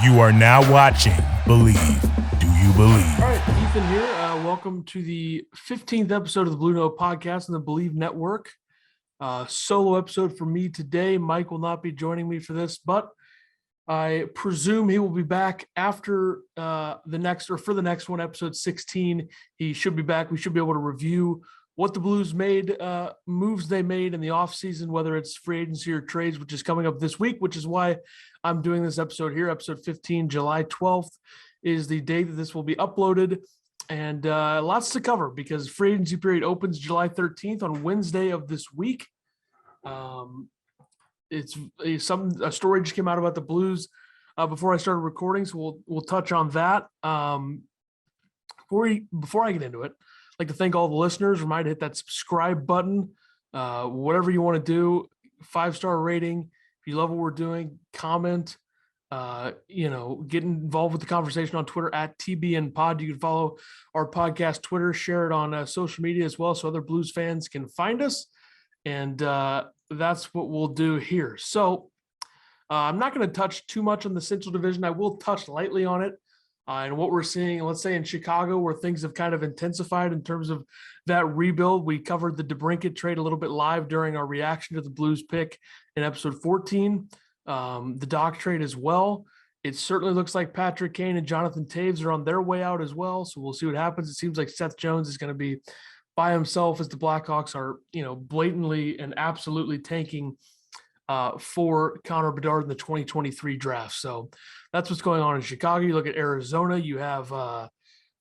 You are now watching Believe. Do you believe? All right, Ethan here. Welcome to the 15th episode of the Blue Note Podcast on the Believe Network. Solo episode for me today. Mike will not be joining me for this, but I presume he will be back after for the next one, episode 16. He should be back. We should be able to review what the Blues made, moves they made in the offseason, whether it's free agency or trades, which is coming up this week, which is why I'm doing this episode here. Episode 15, July 12th is the day that this will be uploaded, and lots to cover because free agency period opens July 13th on Wednesday of this week. It's a story just came out about the Blues before I started recording, so we'll touch on that. Before I get into it, I'd like to thank all the listeners. Remind to hit that subscribe button, whatever you want to do. 5-star rating. If you love what we're doing, comment. Get involved with the conversation on Twitter at TBNPod. You can follow our podcast Twitter, share it on social media as well, so other Blues fans can find us. And that's what we'll do here. So I'm not going to touch too much on the Central Division. I will touch lightly on it. And what we're seeing, let's say in Chicago, where things have kind of intensified in terms of that rebuild. We covered the DeBrincat trade a little bit live during our reaction to the Blues pick in episode 14. The Doc trade as well. It certainly looks like Patrick Kane and Jonathan Taves are on their way out as well. So we'll see what happens. It seems like Seth Jones is going to be by himself as the Blackhawks are, blatantly and absolutely tanking for Connor Bedard in the 2023 draft. So that's what's going on in Chicago. You look at Arizona, you have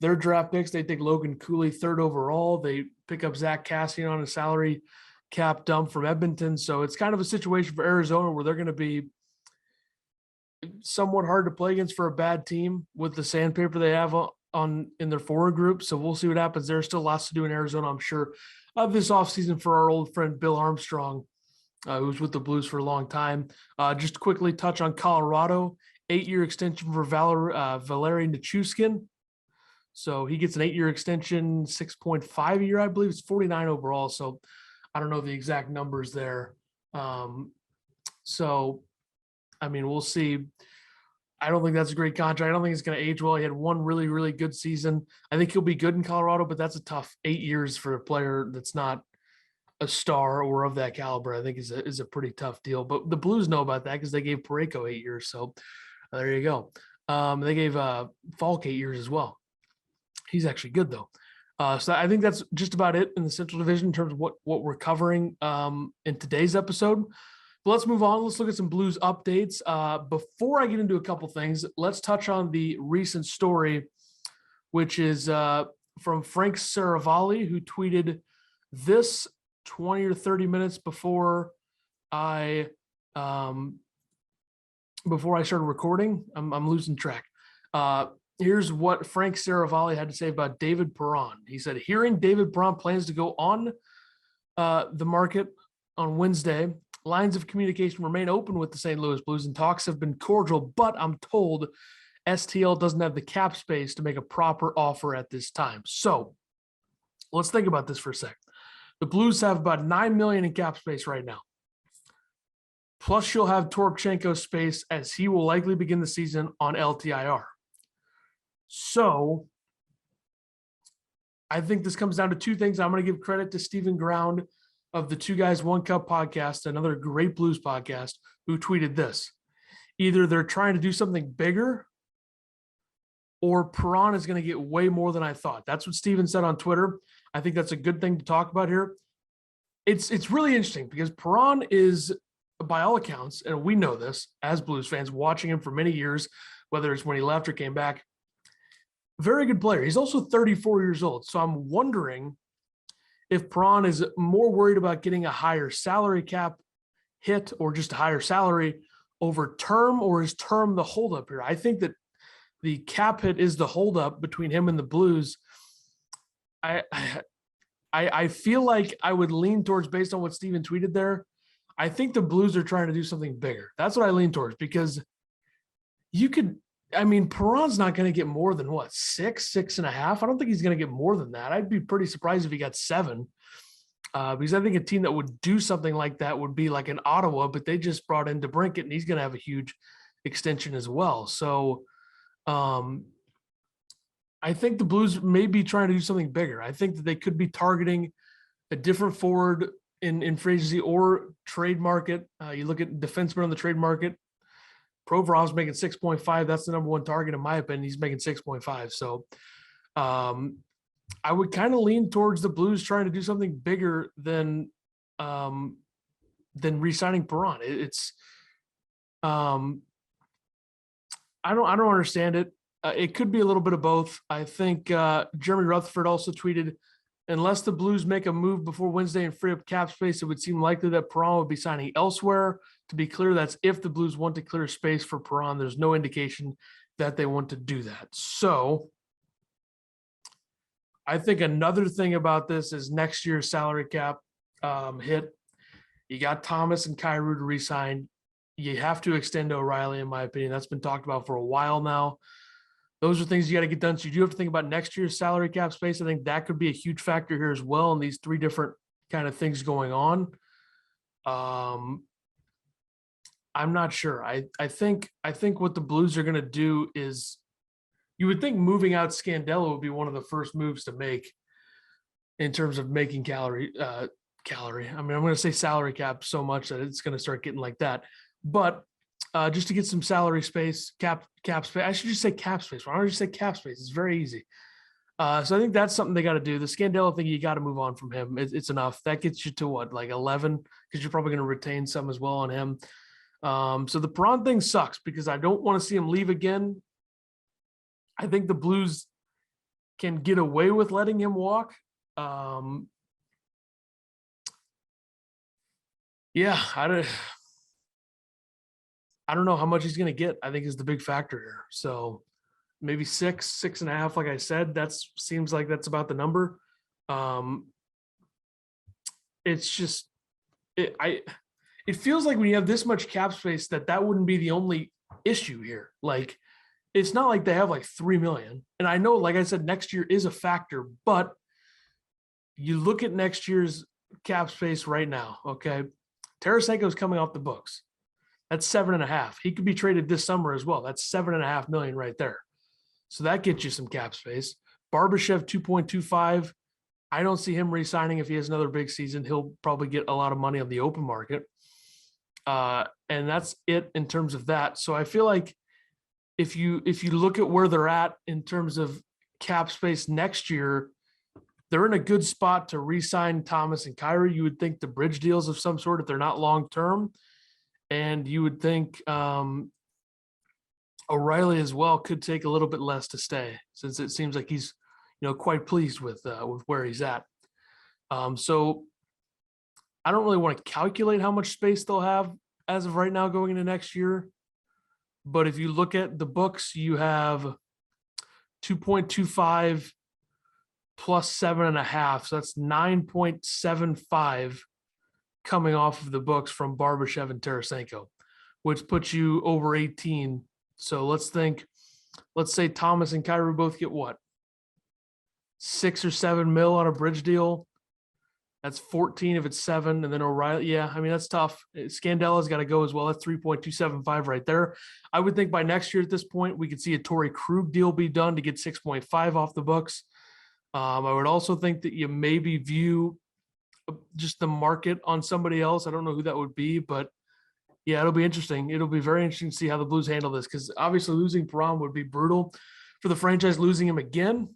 their draft picks. They take Logan Cooley 3rd overall. They pick up Zach Cassian on a salary cap dump from Edmonton. So it's kind of a situation for Arizona where they're going to be somewhat hard to play against for a bad team with the sandpaper they have in their forward group. So we'll see what happens. There's still lots to do in Arizona, I'm sure, of this offseason for our old friend Bill Armstrong, who's with the Blues for a long time. Just quickly touch on Colorado, 8-year extension for Valeri Nichushkin. So he gets an 8-year extension, 6.5 a year, I believe. It's 49 overall. So I don't know the exact numbers there. We'll see. I don't think that's a great contract. I don't think it's going to age well. He had one really, really good season. I think he'll be good in Colorado, but that's a tough 8 years for a player that's not a star or of that caliber. I think is a pretty tough deal. But the Blues know about that because they gave Parayko 8 years. So there you go. They gave Falk 8 years as well. He's actually good though. So I think that's just about it in the Central Division in terms of what we're covering in today's episode. But let's move on. Let's look at some Blues updates. Before I get into a couple things, let's touch on the recent story, which is from Frank Saravalli, who tweeted this 20 or 30 minutes before I started recording. I'm losing track. Here's what Frank Saravalli had to say about David Perron. He said, hearing David Perron plans to go on the market on Wednesday, lines of communication remain open with the St. Louis Blues and talks have been cordial, but I'm told STL doesn't have the cap space to make a proper offer at this time. So let's think about this for a sec. The Blues have about $9 million in cap space right now. Plus you'll have Toropchenko's space as he will likely begin the season on LTIR. So I think this comes down to two things. I'm going to give credit to Stephen Ground of the Two Guys, One Cup podcast, another great Blues podcast, who tweeted this. Either they're trying to do something bigger or Perron is going to get way more than I thought. That's what Stephen said on Twitter. I think that's a good thing to talk about here. It's really interesting because Perron is, by all accounts, and we know this as Blues fans, watching him for many years, whether it's when he left or came back, very good player. He's also 34 years old. So I'm wondering if Perron is more worried about getting a higher salary cap hit or just a higher salary over term, or is term the holdup here? I think that the cap hit is the holdup between him and the Blues. I feel like I would lean towards, based on what Steven tweeted there, I think the Blues are trying to do something bigger. That's what I lean towards, because Perron's not going to get more than what, 6.5. I don't think he's going to get more than that. I'd be pretty surprised if he got 7. Because I think a team that would do something like that would be like an Ottawa, but they just brought in DeBrincat and he's going to have a huge extension as well. So I think the Blues may be trying to do something bigger. I think that they could be targeting a different forward in free agency or trade market. You look at defensemen on the trade market. Provorov's making 6.5. That's the number one target in my opinion. He's making 6.5. So I would kind of lean towards the Blues trying to do something bigger than re-signing Perron. I don't understand it. It could be a little bit of both. I think Jeremy Rutherford also tweeted, unless the Blues make a move before Wednesday and free up cap space, it would seem likely that Perron would be signing elsewhere. To be clear, that's if the Blues want to clear space for Perron. There's no indication that they want to do that. So I think another thing about this is next year's salary cap hit. You got Thomas and Kyrou to re-sign. You have to extend O'Reilly, in my opinion. That's been talked about for a while now. Those are things you got to get done. So you do have to think about next year's salary cap space. I think that could be a huge factor here as well in these three different kind of things going on. I'm not sure. I think what the Blues are going to do is, you would think moving out Scandella would be one of the first moves to make in terms of making salary. I mean, I'm going to say salary cap so much that it's going to start getting like that. But just to get some salary space, cap space. I should just say cap space. Why don't I just say cap space? It's very easy. So I think that's something they got to do. The Scandella thing, you got to move on from him. It's enough. That gets you to what, like 11? Because you're probably going to retain some as well on him. So the Perron thing sucks because I don't want to see him leave again. I think the Blues can get away with letting him walk. Yeah, I don't know how much he's going to get, I think is the big factor here. So maybe 6.5, like I said, seems like that's about the number. It's just, it feels like when you have this much cap space that wouldn't be the only issue here. Like, it's not like they have like 3 million. And I know, like I said, next year is a factor, but you look at next year's cap space right now. Okay. Tarasenko is coming off the books. That's 7.5. He could be traded this summer as well. That's 7.5 million right there. So that gets you some cap space. Barbashev 2.25. I don't see him re-signing if he has another big season. He'll probably get a lot of money on the open market. And that's it in terms of that. So I feel like if you look at where they're at in terms of cap space next year, they're in a good spot to re-sign Thomas and Kyrou. You would think the bridge deals of some sort if they're not long-term. And you would think O'Reilly as well could take a little bit less to stay, since it seems like he's, quite pleased with where he's at. So I don't really want to calculate how much space they'll have as of right now going into next year. But if you look at the books, you have 2.25 plus 7.5. So that's 9.75 coming off of the books from Barbashev and Tarasenko, which puts you over 18. So let's say Thomas and Kyrou both get what? 6 or 7 mil on a bridge deal. That's 14 if it's 7. And then O'Reilly. Yeah, I mean, that's tough. Scandella's got to go as well. That's 3.275 right there. I would think by next year at this point, we could see a Torrey Krug deal be done to get 6.5 off the books. I would also think that you maybe view just the market on somebody else. I don't know who that would be, but yeah, it'll be interesting. It'll be very interesting to see how the Blues handle this, because obviously losing Perron would be brutal for the franchise, losing him again,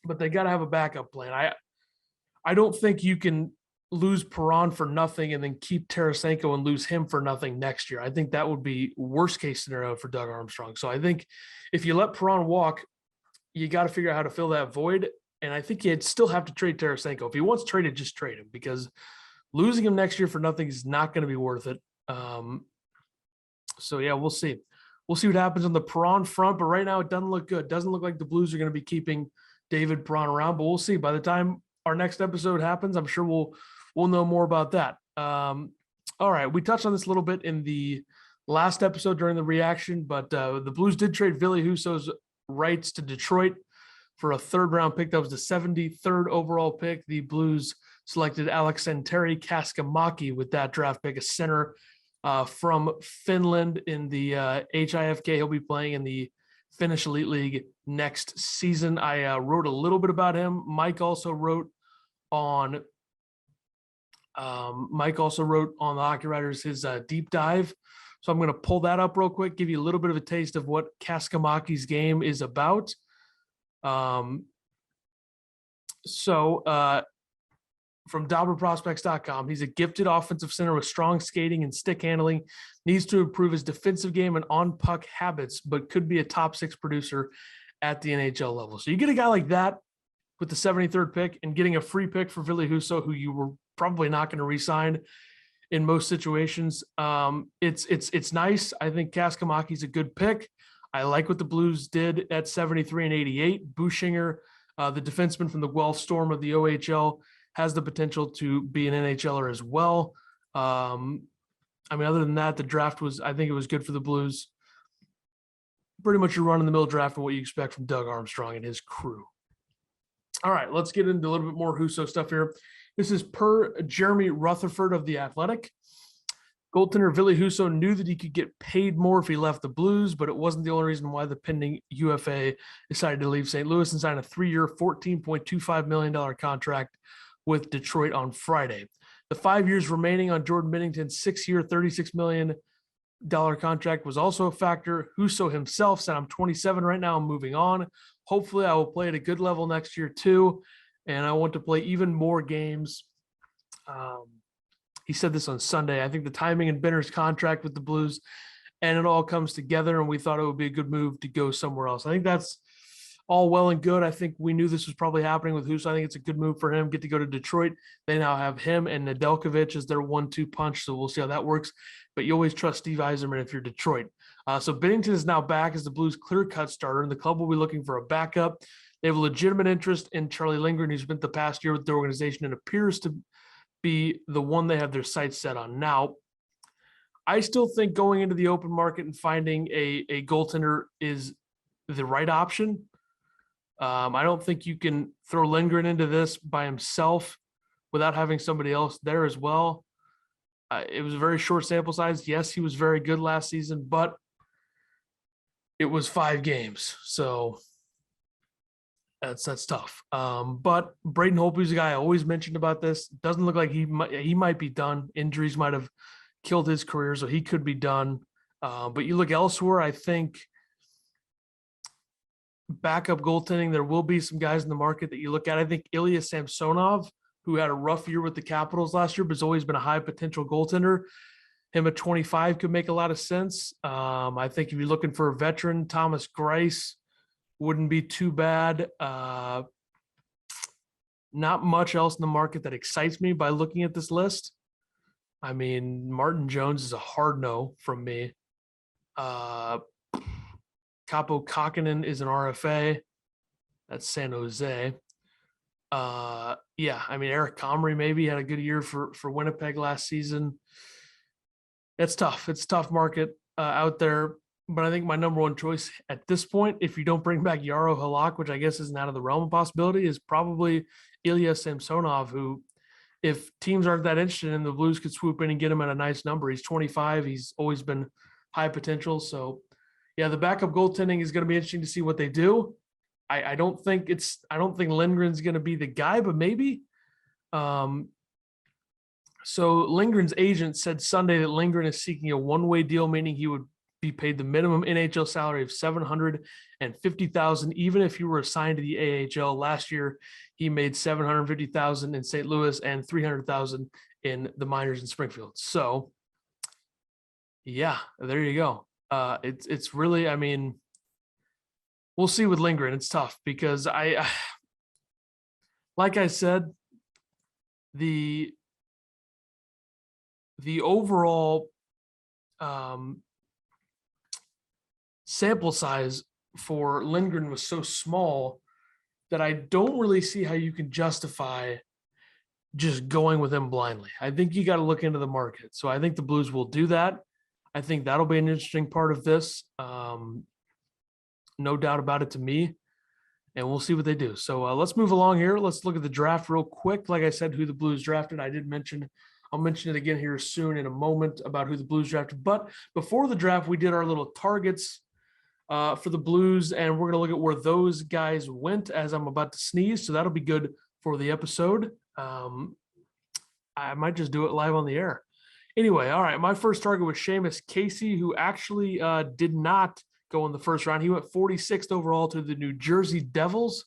but they got to have a backup plan. I don't think you can lose Perron for nothing and then keep Tarasenko and lose him for nothing next year. I think that would be worst case scenario for Doug Armstrong. So I think if you let Perron walk, you got to figure out how to fill that void. And I think you'd still have to trade Tarasenko. If he wants traded, just trade him, because losing him next year for nothing is not going to be worth it. So yeah, we'll see. We'll see what happens on the Perron front, but right now it doesn't look good. It doesn't look like the Blues are going to be keeping David Perron around, but we'll see. By the time our next episode happens, I'm sure we'll know more about that. All right, we touched on this a little bit in the last episode during the reaction, but the Blues did trade Ville Husso's rights to Detroit for a third-round pick. That was the 73rd overall pick. The Blues selected Aleksandr Kaskamaki with that draft pick, a center from Finland in the HIFK. He'll be playing in the Finnish Elite League next season. I wrote a little bit about him. Mike also wrote on the Hockey Writers his deep dive. So I'm going to pull that up real quick, give you a little bit of a taste of what Kaskamaki's game is about. From DauberProspects.com, he's a gifted offensive center with strong skating and stick handling, needs to improve his defensive game and on-puck habits, but could be a top 6 producer at the NHL level. So you get a guy like that with the 73rd pick and getting a free pick for Ville Husso, who you were probably not going to re-sign in most situations. It's nice. I think Kaskamaki's a good pick. I like what the Blues did at 73 and 88. Buschinger, the defenseman from the Guelph Storm of the OHL, has the potential to be an NHLer as well. Other than that, the draft I think it was good for the Blues. Pretty much a run-in-the-mill draft and what you expect from Doug Armstrong and his crew. All right, let's get into a little bit more Husso stuff here. This is per Jeremy Rutherford of The Athletic. Goaltender Ville Husso knew that he could get paid more if he left the Blues, but it wasn't the only reason why the pending UFA decided to leave St. Louis and sign a 3-year, $14.25 million contract with Detroit on Friday. The 5 years remaining on Jordan Binnington's 6-year, $36 million contract was also a factor. Husso himself said, "I'm 27 right now. I'm moving on. Hopefully I will play at a good level next year too. And I want to play even more games." He said this on Sunday. "I think the timing and Benner's contract with the Blues and it all comes together, and we thought it would be a good move to go somewhere else." I think that's all well and good. I think we knew this was probably happening with Husso. I think it's a good move for him. Get to go to Detroit. They now have him and Nedeljkovic as their 1-2 punch, so we'll see how that works. But you always trust Steve Yzerman if you're Detroit. So Binnington is now back as the Blues' clear-cut starter, and the club will be looking for a backup. They have a legitimate interest in Charlie Lindgren, who's spent the past year with the organization and appears to be the one they have their sights set on now. I still think going into the open market and finding a goaltender is the right option. I don't think you can throw Lindgren into this by himself without having somebody else there as well. It was a very short sample size. Yes, he was very good last season, but it was 5 games. So that's tough. But Braden Holtby's a guy I always mentioned about this. Doesn't look like he might be done. Injuries might have killed his career, so he could be done. But you look elsewhere, I think backup goaltending, there will be some guys in the market that you look at. I think Ilya Samsonov, who had a rough year with the Capitals last year, but has always been a high potential goaltender. Him at 25 could make a lot of sense. I think if you're looking for a veteran, Thomas Greiss wouldn't be too bad. Not much else in the market that excites me by looking at this list. Martin Jones is a hard no from me. Capo Kakinen is an RFA. That's San Jose. Eric Comrie maybe had a good year for Winnipeg last season. It's tough. It's a tough market out there. But I think my number one choice at this point, if you don't bring back Yaro Halak, which I guess isn't out of the realm of possibility, is probably Ilya Samsonov, who, if teams aren't that interested in, the Blues could swoop in and get him at a nice number. He's 25. He's always been high potential. So, yeah, the backup goaltending is going to be interesting to see what they do. I don't think Lindgren's going to be the guy, but maybe. So Lindgren's agent said Sunday that Lindgren is seeking a one-way deal, meaning he would be paid the minimum NHL salary of $750,000, even if he were assigned to the AHL. Last year, he made $750,000 in St. Louis and $300,000 in the minors in Springfield. So, yeah, there you go. It's really, we'll see with Lindgren. It's tough because like I said, the overall sample size for Lindgren was so small that I don't really see how you can justify just going with him blindly. I think you got to look into the market. So I think the Blues will do that. I think that'll be an interesting part of this. No doubt about it to me. And we'll see what they do. So let's move along here. Let's look at the draft real quick. Like I said, who the Blues drafted. I did mention I'll mention it again here soon in a moment about who the Blues drafted. But before the draft, we did our little targets for the Blues, and we're going to look at where those guys went as I'm about to sneeze. So that'll be good for the episode. I might just do it live on the air. Anyway, all right. My first target was Seamus Casey, who actually did not go in the first round. He went 46th overall to the New Jersey Devils.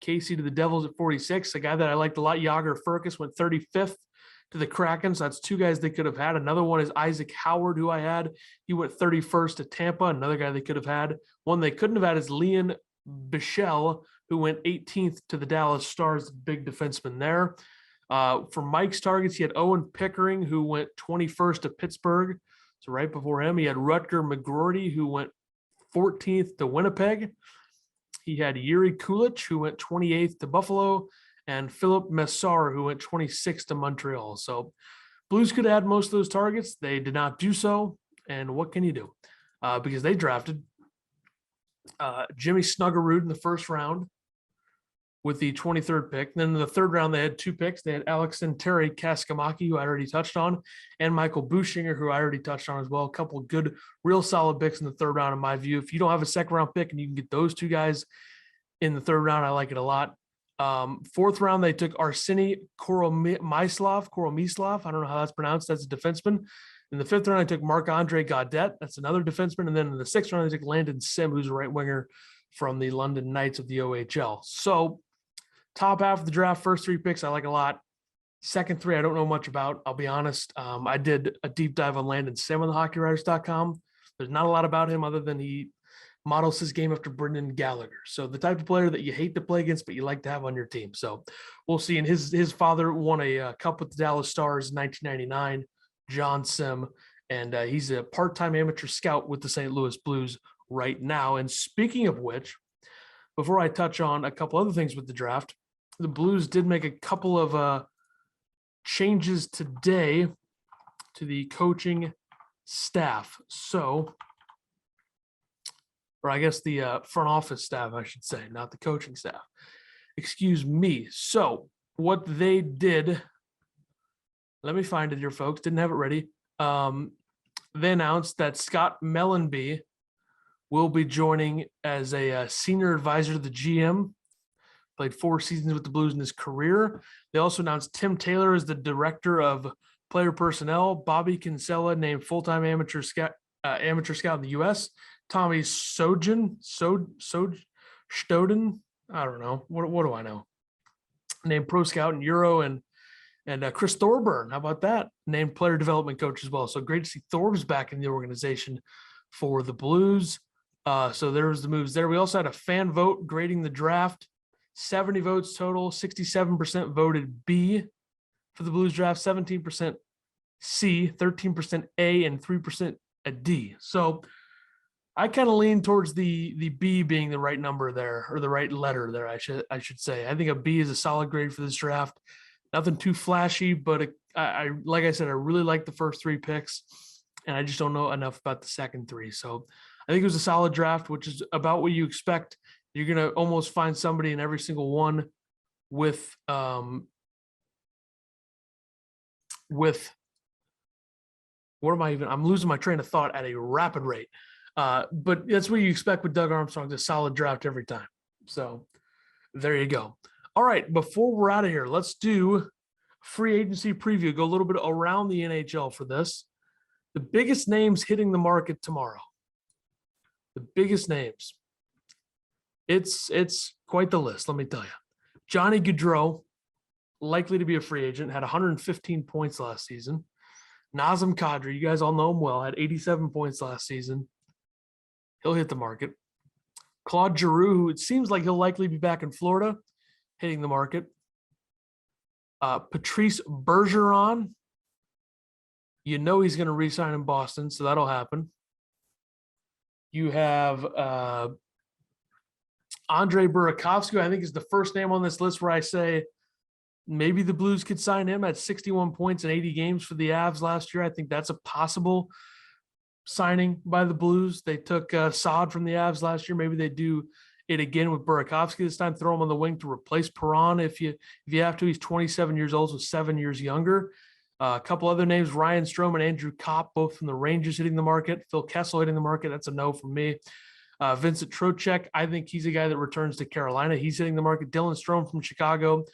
Casey to the Devils at 46. A guy that I liked a lot, Yager Furcus, went 35th to the Kraken. So that's two guys they could have had. Another one is Isaac Howard, who I had. He went 31st to Tampa. Another guy they could have had. One they couldn't have had is Leon Bichelle, who went 18th to the Dallas Stars, big defenseman there. For Mike's targets, he had Owen Pickering, who went 21st to Pittsburgh. So right before him, he had Rutger McGroarty, who went 14th to Winnipeg. He had Yuri Kulich, who went 28th to Buffalo, and Philip Messar, who went 26th to Montreal. So Blues could add most of those targets. They did not do so. And what can you do? Because they drafted Jimmy Snuggerud in the first round with the 23rd pick. Then in the third round, they had two picks. They had Alex and Terry Kaskamaki, who I already touched on, and Michael Bushinger, who I already touched on as well. A couple of good, real solid picks in the third round, in my view. If you don't have a second round pick and you can get those two guys in the third round, I like it a lot. Fourth round, they took Arseny Koromislav. I don't know how that's pronounced. That's a defenseman. In the fifth round, I took Marc-Andre Gaudet. That's another defenseman. And then in the sixth round, I took Landon Sim, who's a right winger from the London Knights of the OHL. So top half of the draft, first three picks, I like a lot. Second three, I don't know much about. I'll be honest. I did a deep dive on Landon Sim on the HockeyWriters.com. There's not a lot about him other than he models his game after Brendan Gallagher. So the type of player that you hate to play against, but you like to have on your team. So we'll see. And his father won a cup with the Dallas Stars in 1999, John Sim, and he's a part-time amateur scout with the St. Louis Blues right now. And speaking of which, before I touch on a couple other things with the draft, the Blues did make a couple of changes today to the coaching staff. So, or I guess the front office staff, I should say, not the coaching staff. Excuse me. So what they did, let me find it here, folks. Didn't have it ready. They announced that Scott Mellenby will be joining as a senior advisor to the GM. Played 4 seasons with the Blues in his career. They also announced Tim Taylor as the director of player personnel. Bobby Kinsella named full-time amateur scout in the U.S. Tommy Stoden. I don't know. What do I know? Named pro scout in Euro, and Chris Thorburn. How about that? Named player development coach as well. So great to see Thorb's back in the organization for the Blues. So there was the moves there. We also had a fan vote grading the draft. 70 votes total, 67% voted B for the Blues draft, 17% C, 13% A, and 3% a D. So I kind of lean towards the B being the right number there, or the right letter there, I should say. I think a B is a solid grade for this draft. Nothing too flashy, but I like I said, I really like the first 3 picks, and I just don't know enough about the second 3. So I think it was a solid draft, which is about what you expect. You're going to almost find somebody in every single one with what am I even? I'm losing my train of thought at a rapid rate. But that's what you expect with Doug Armstrong, a solid draft every time. So there you go. All right, before we're out of here, let's do free agency preview. Go a little bit around the NHL for this. The biggest names hitting the market tomorrow. The biggest names. It's quite the list, let me tell you. Johnny Gaudreau, likely to be a free agent, had 115 points last season. Nazem Kadri, you guys all know him well, had 87 points last season. He'll hit the market. Claude Giroux, who it seems like he'll likely be back in Florida, hitting the market. Patrice Bergeron, you know he's going to re-sign in Boston, so that'll happen. You have Andre Burakovsky, I think, is the first name on this list where I say maybe the Blues could sign him at 61 points in 80 games for the Avs last year. I think that's a possible signing by the Blues. They took Saad from the Avs last year. Maybe they do it again with Burakovsky this time, throw him on the wing to replace Perron if you have to. He's 27 years old, so 7 years younger. A couple other names, Ryan Strome and Andrew Kopp, both from the Rangers hitting the market. Phil Kessel hitting the market. That's a no from me. Vincent Trocheck, I think he's a guy that returns to Carolina. He's hitting the market. Dylan Strome from Chicago.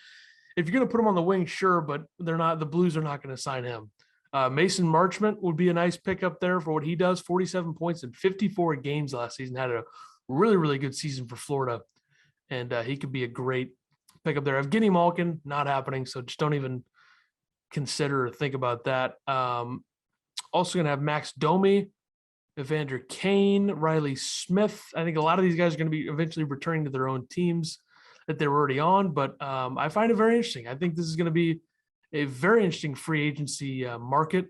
If you're going to put him on the wing, sure, but they're not. The Blues are not going to sign him. Mason Marchment would be a nice pickup there for what he does. 47 points in 54 games last season. Had a really, really good season for Florida, and he could be a great pickup there. Evgeny Malkin, not happening, so just don't even consider or think about that. Also going to have Max Domi, Evander Kane, Riley Smith. I think a lot of these guys are going to be eventually returning to their own teams that they were already on, but I find it very interesting. I think this is going to be a very interesting free agency market.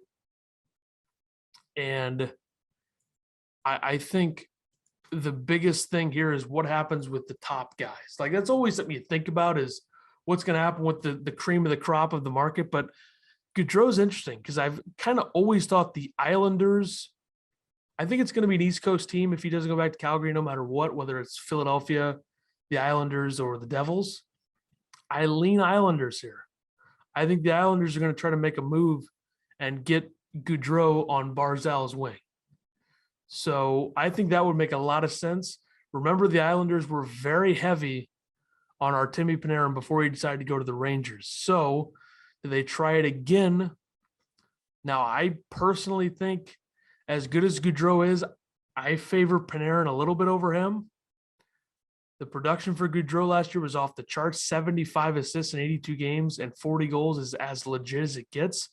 And I think the biggest thing here is what happens with the top guys. Like, that's always something you think about, is what's going to happen with the cream of the crop of the market. But Gaudreau's interesting because I've kind of always thought the Islanders, I think it's going to be an East Coast team if he doesn't go back to Calgary, no matter what, whether it's Philadelphia, the Islanders, or the Devils. I lean Islanders here. I think the Islanders are going to try to make a move and get Gaudreau on Barzal's wing. So I think that would make a lot of sense. Remember, the Islanders were very heavy on Artemi Panarin before he decided to go to the Rangers. So do they try it again? Now, I personally think, as good as Gaudreau is, I favor Panarin a little bit over him. The production for Gaudreau last year was off the charts. 75 assists in 82 games and 40 goals is as legit as it gets.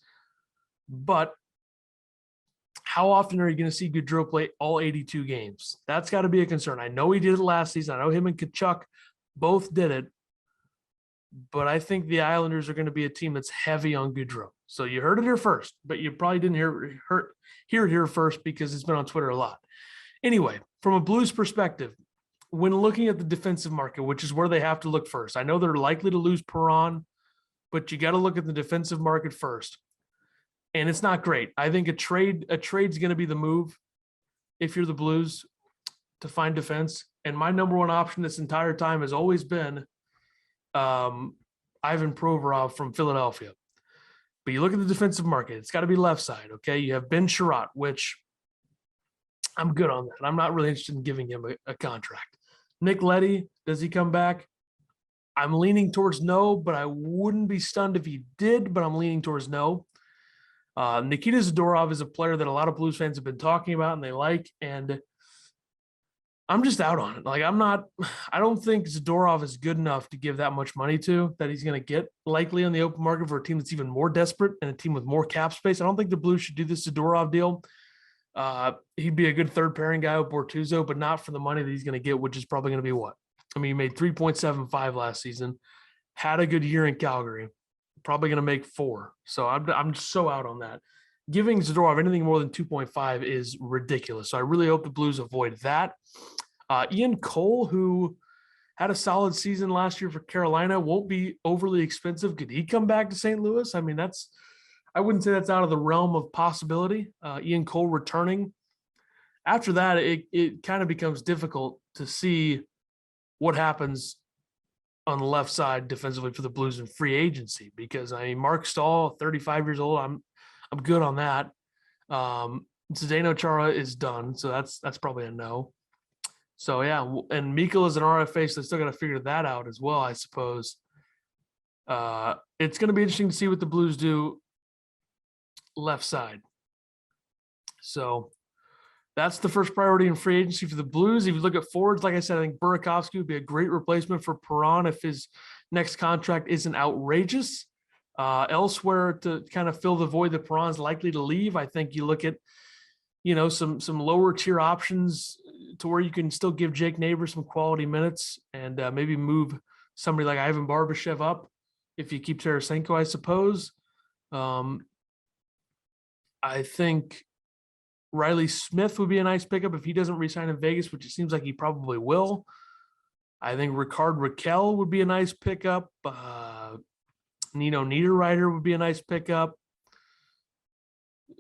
But how often are you going to see Gaudreau play all 82 games? That's got to be a concern. I know he did it last season. I know him and Tkachuk both did it. But I think the Islanders are going to be a team that's heavy on Gaudreau. So you heard it here first, but you probably didn't hear it here first because it's been on Twitter a lot. Anyway, from a Blues perspective, when looking at the defensive market, which is where they have to look first, I know they're likely to lose Perron, but you got to look at the defensive market first. And it's not great. I think a trade's going to be the move if you're the Blues to find defense. And my number one option this entire time has always been Ivan Provorov from Philadelphia. But you look at the defensive market, it's got to be left side, okay? You have Ben Sherratt, which I'm good on that. I'm not really interested in giving him a contract. Nick Leddy, does he come back? I'm leaning towards no, but I wouldn't be stunned if he did, but I'm leaning towards no. Nikita Zadorov is a player that a lot of Blues fans have been talking about and they like, and I'm just out on it. Like, I don't think Zadorov is good enough to give that much money to, that he's going to get likely on the open market for a team that's even more desperate and a team with more cap space. I don't think the Blues should do this Zadorov deal. He'd be a good third pairing guy with Bortuzzo, but not for the money that he's going to get, which is probably going to be what? I mean, he made 3.75 last season, had a good year in Calgary, probably going to make 4. So I'm so out on that. Giving Zadorov anything more than 2.5 is ridiculous. So I really hope the Blues avoid that. Ian Cole, who had a solid season last year for Carolina, won't be overly expensive. Could he come back to St. Louis? I mean, I wouldn't say that's out of the realm of possibility. Ian Cole returning. After that, it kind of becomes difficult to see what happens on the left side defensively for the Blues in free agency, because I mean, Mark Stahl, 35 years old, I'm good on that. Zdeno Chara is done, so that's probably a no. So yeah, and Mikkel is an RFA, so they still got to figure that out as well, I suppose. It's going to be interesting to see what the Blues do left side. So that's the first priority in free agency for the Blues. If you look at forwards, like I said, I think Burakovsky would be a great replacement for Perron if his next contract isn't outrageous. Elsewhere, to kind of fill the void that Perron's likely to leave, I think you look at, some lower tier options to where you can still give Jake Neighbor some quality minutes and maybe move somebody like Ivan Barbashev up if you keep Tarasenko, I suppose. I think Riley Smith would be a nice pickup if he doesn't re-sign in Vegas, which it seems like he probably will. I think Ricard Raquel would be a nice pickup. Nino Niederreiter would be a nice pickup.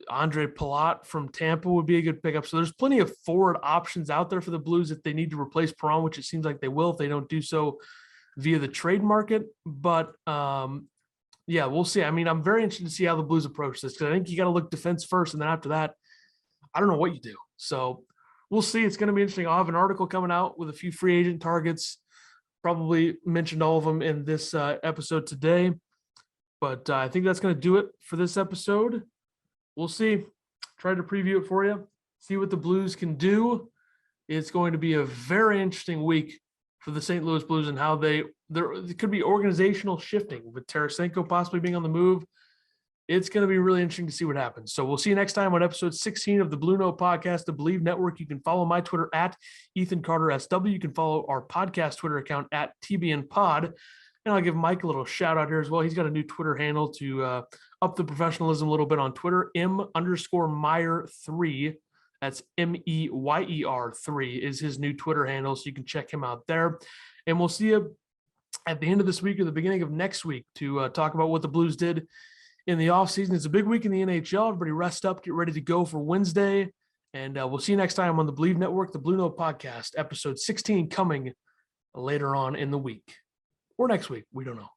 Andre Palat from Tampa would be a good pickup. So there's plenty of forward options out there for the Blues if they need to replace Perron, which it seems like they will if they don't do so via the trade market. But Yeah, we'll see. I mean, I'm very interested to see how the Blues approach this because I think you got to look defense first, and then after that, I don't know what you do. So we'll see. It's going to be interesting. I'll have an article coming out with a few free agent targets. Probably mentioned all of them in this episode today. But I think that's going to do it for this episode. We'll see. Try to preview it for you. See what the Blues can do. It's going to be a very interesting week for the St. Louis Blues and how there could be organizational shifting with Tarasenko possibly being on the move. It's going to be really interesting to see what happens. So we'll see you next time on episode 16 of the Blue Note Podcast, the Believe Network. You can follow my Twitter at Ethan Carter SW. You can follow our podcast Twitter account at TBN Pod. And I'll give Mike a little shout out here as well. He's got a new Twitter handle to up the professionalism a little bit on Twitter, M_Meyer3. That's MEYER3 is his new Twitter handle. So you can check him out there. And we'll see you at the end of this week or the beginning of next week to talk about what the Blues did in the offseason. It's a big week in the NHL. Everybody rest up, get ready to go for Wednesday. And we'll see you next time on the Believe Network, the Blue Note Podcast, episode 16 coming later on in the week. Or next week. We don't know.